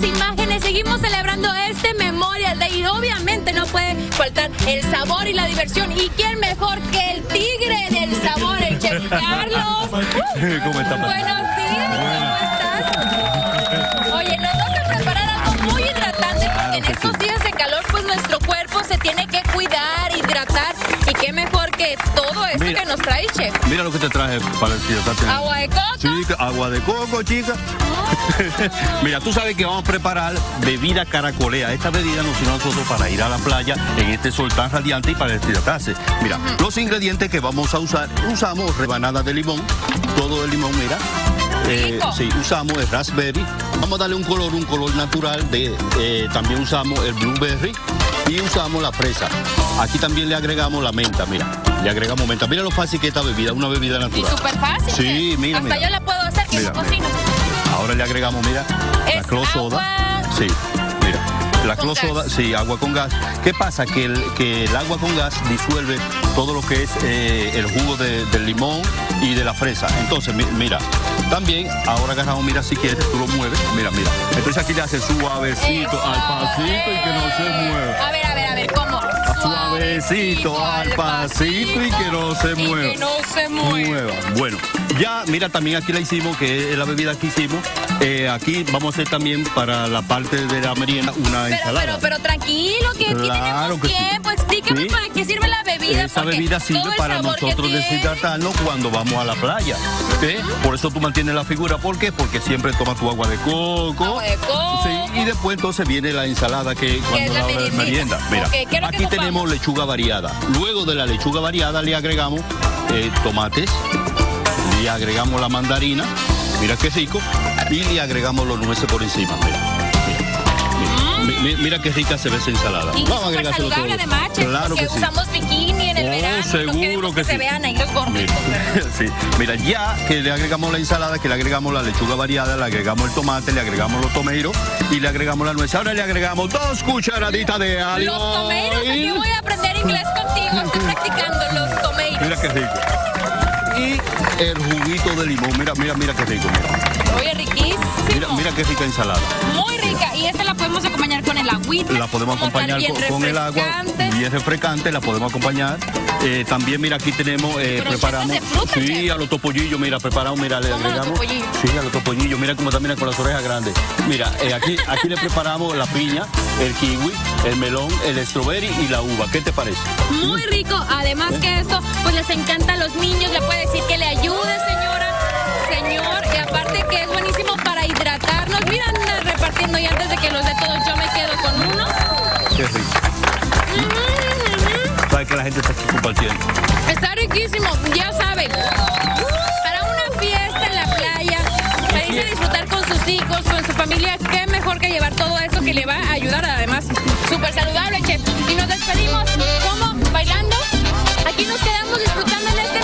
estas imágenes seguimos celebrando este Memorial Day y obviamente no puede faltar el sabor y la diversión. ¿Y quién mejor que el tigre del sabor, el Chef Carlos? ¿Cómo estás? Buenos días, ¿cómo estás? Oye, nos vamos a preparar algo muy hidratante porque en estos días de calor pues nuestro cuerpo se tiene que cuidar, hidratar. Y qué mejor que todo esto que nos trae, Chef. Mira lo que te traje para el hidratante. ¿Agua de coco? Sí, agua de coco, chica. Mira, tú sabes que vamos a preparar bebida caracolea. Esta bebida nos sirve a nosotros para ir a la playa en este sol tan radiante y para deshidratarse. Mira, los ingredientes que vamos a usar, usamos rebanadas de limón, todo el limón, mira. Sí, usamos el raspberry. Vamos a darle un color natural. También usamos el blueberry y usamos la fresa. Aquí también le agregamos la menta, mira. Le agregamos menta. Mira lo fácil que esta bebida, una bebida natural. Y súper fácil. Sí, mira, hasta yo la puedo hacer, que no cocino. Ahora le agregamos, mira, la clove soda. Sí, mira. La clove soda, sí, agua con gas. ¿Qué pasa? Que el agua con gas disuelve todo lo que es el jugo del limón y de la fresa. Entonces, mira, también ahora agarramos, mira, si quieres, tú lo mueves. Mira. Entonces aquí le hace suavecito, al pasito y que no se mueva. A ver, ¿cómo? Suavecito, al pasito y que no se mueva. Y que no se mueva. Bueno, ya, mira, también aquí la hicimos, que es la bebida que hicimos. Aquí vamos a hacer también para la parte de la merienda una ensalada. Pero tranquilo, que aquí tenemos tiempo. Explícame para qué sirve la bebida. Esa bebida sirve para nosotros deshidratarnos cuando vamos a la playa. Por eso tú mantienes la figura. ¿Por qué? Porque siempre tomas tu agua de coco. Agua de coco. Sí, y después entonces viene la ensalada que cuando la hora de merienda. Mira, aquí tenemos lechuga variada. Luego de la lechuga variada le agregamos tomates, le agregamos la mandarina, mira qué rico, y le agregamos los nueces por encima, mira qué rica se ve esa ensalada. Y vamos a agregárselo todo. Además, claro porque que sí. usamos bikini en el verano. Seguro no que sí. Se vean ahí los gorditos. Sí. Mira, ya que le agregamos la ensalada, que le agregamos la lechuga variada, le agregamos el tomate, le agregamos los tomeiros y le agregamos la nuez. Ahora le agregamos 2 cucharaditas de algo. Los tomeiros, yo voy a aprender inglés contigo. Estoy practicando los tomeiros. Mira qué rico. Y el juguito de limón, mira qué rico. Oye, riquísimo. Mira qué rica ensalada. Muy rica. Y esta la podemos acompañar con el agüita. La podemos acompañar con el agua. Bien refrescante, la podemos acompañar. También, mira, aquí tenemos, preparamos. Sí, a los topollillos, mira, preparamos, mira, le agregamos. Sí, a los topollillos, mira cómo también con las orejas grandes. Mira, aquí le preparamos la piña, el kiwi, el melón, el strawberry y la uva. ¿Qué te parece? Muy rico. Además que esto, pues les encanta a los niños. Le puede decir que le ayude, señora, señor. Y aparte que es buenísimo para hidratarnos. Mira, andan repartiendo y antes de que los de todos yo me quedo con uno. Qué rico. Sabe que la gente está aquí compartiendo. Está riquísimo, ya saben. Para una fiesta en la playa, para irse a disfrutar con sus hijos, con su familia, qué mejor que llevar todo eso que le va a ayudar, además, súper saludable, Chef. Y nos despedimos, ¿cómo? ¿Bailando? Aquí nos quedamos disfrutando en este